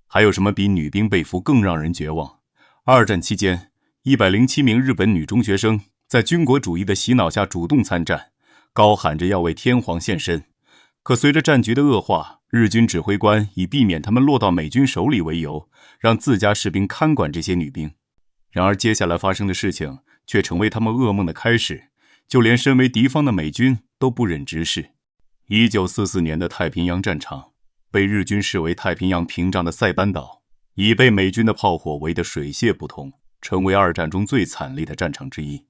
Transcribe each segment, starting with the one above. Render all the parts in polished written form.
还有什么比女兵被俘更让人绝望？二战期间，107名日本女中学生在军国主义的洗脑下主动参战，高喊着要为天皇献身。可随着战局的恶化，日军指挥官以避免他们落到美军手里为由，让自家士兵看管这些女兵。然而接下来发生的事情却成为他们噩梦的开始，就连身为敌方的美军都不忍直视。1944年的太平洋战场，被日军视为太平洋屏障的塞班岛，已被美军的炮火围得水泄不通，成为二战中最惨烈的战场之一。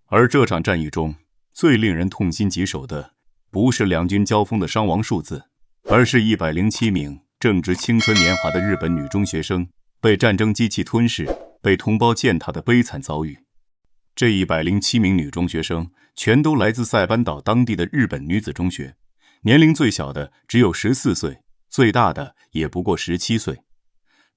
而这场战役中，最令人痛心疾首的，不是两军交锋的伤亡数字，而是107名正值青春年华的日本女中学生被战争机器吞噬，被同胞践踏的悲惨遭遇。这107名女中学生全都来自塞班岛当地的日本女子中学，年龄最小的只有14岁，最大的也不过17岁。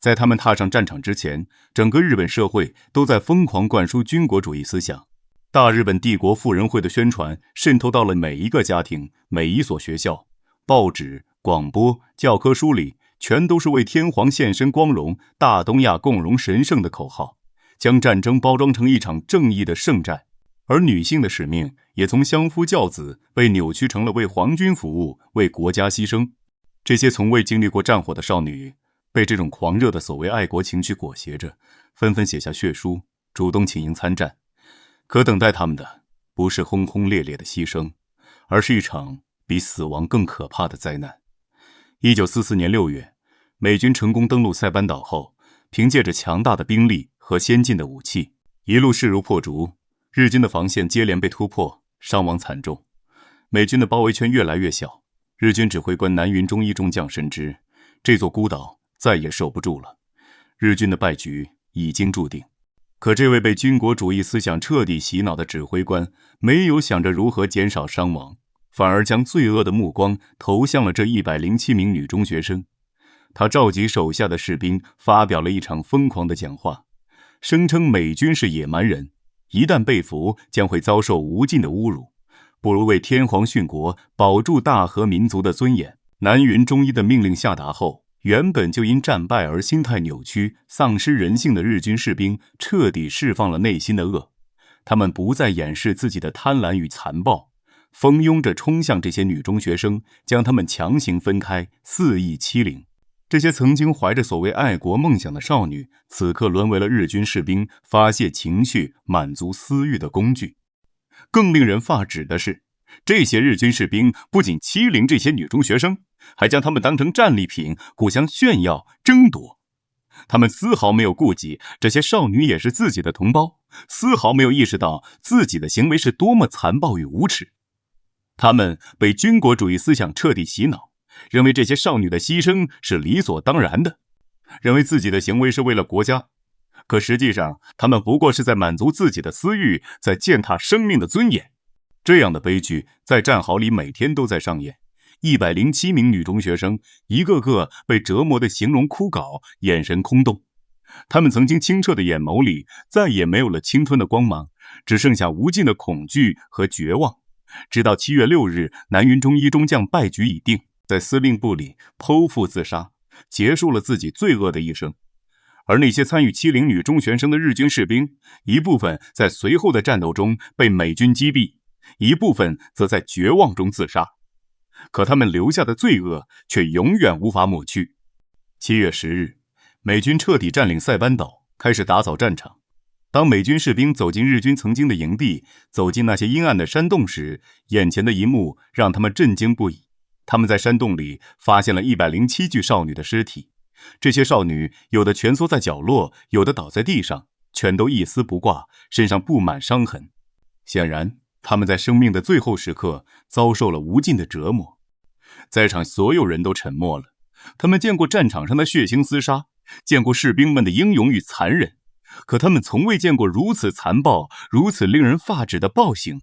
在他们踏上战场之前，整个日本社会都在疯狂灌输军国主义思想。大日本帝国妇人会的宣传渗透到了每一个家庭，每一所学校，报纸、广播、教科书里全都是为天皇献身光荣，大东亚共荣神圣的口号，将战争包装成一场正义的圣战。而女性的使命也从相夫教子被扭曲成了为皇军服务，为国家牺牲。这些从未经历过战火的少女被这种狂热的所谓爱国情绪裹挟着，纷纷写下血书，主动请缨参战。可等待他们的不是轰轰烈烈的牺牲，而是一场比死亡更可怕的灾难。1944年6月，美军成功登陆塞班岛后，凭借着强大的兵力和先进的武器，一路势如破竹，日军的防线接连被突破，伤亡惨重。美军的包围圈越来越小，日军指挥官南云忠一中将深知，这座孤岛再也守不住了，日军的败局已经注定。可这位被军国主义思想彻底洗脑的指挥官，没有想着如何减少伤亡，反而将罪恶的目光投向了这107名女中学生。他召集手下的士兵发表了一场疯狂的讲话，声称美军是野蛮人，一旦被俘将会遭受无尽的侮辱，不如为天皇殉国，保住大和民族的尊严。南云忠一的命令下达后，原本就因战败而心态扭曲、丧失人性的日军士兵彻底释放了内心的恶，他们不再掩饰自己的贪婪与残暴，蜂拥着冲向这些女中学生，将她们强行分开，肆意欺凌。这些曾经怀着所谓爱国梦想的少女，此刻沦为了日军士兵发泄情绪、满足私欲的工具。更令人发指的是，这些日军士兵不仅欺凌这些女中学生，还将她们当成战利品，互相炫耀、争夺。他们丝毫没有顾及这些少女也是自己的同胞，丝毫没有意识到自己的行为是多么残暴与无耻。他们被军国主义思想彻底洗脑，认为这些少女的牺牲是理所当然的，认为自己的行为是为了国家。可实际上，他们不过是在满足自己的私欲，在践踏生命的尊严。这样的悲剧在战壕里每天都在上演。107名女中学生，一个个被折磨得形容枯槁，眼神空洞。她们曾经清澈的眼眸里再也没有了青春的光芒，只剩下无尽的恐惧和绝望。直到7月6日，南云忠一中将败局已定，在司令部里剖腹自杀，结束了自己罪恶的一生。而那些参与欺凌女中学生的日军士兵，一部分在随后的战斗中被美军击毙，一部分则在绝望中自杀。可他们留下的罪恶却永远无法抹去。7月10日，美军彻底占领塞班岛，开始打扫战场。当美军士兵走进日军曾经的营地，走进那些阴暗的山洞时，眼前的一幕让他们震惊不已。他们在山洞里发现了107具少女的尸体，这些少女有的蜷缩在角落，有的倒在地上，全都一丝不挂，身上布满伤痕。显然，他们在生命的最后时刻遭受了无尽的折磨。在场所有人都沉默了，他们见过战场上的血腥厮杀，见过士兵们的英勇与残忍，可他们从未见过如此残暴、如此令人发指的暴行，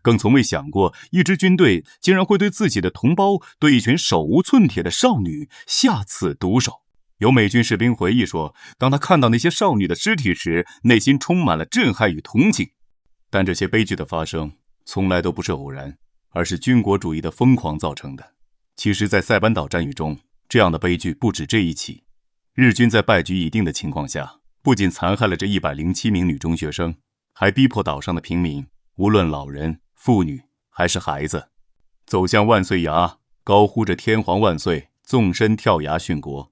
更从未想过一支军队竟然会对自己的同胞，对一群手无寸铁的少女下此毒手。有美军士兵回忆说，当他看到那些少女的尸体时，内心充满了震撼与同情。但这些悲剧的发生从来都不是偶然，而是军国主义的疯狂造成的。其实在塞班岛战役中，这样的悲剧不止这一起。日军在败局已定的情况下，不仅残害了这107名女中学生，还逼迫岛上的平民，无论老人、妇女还是孩子，走向万岁崖，高呼着天皇万岁，纵身跳崖殉国。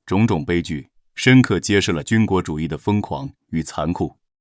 种种悲剧深刻揭示了军国主义的疯狂与残酷。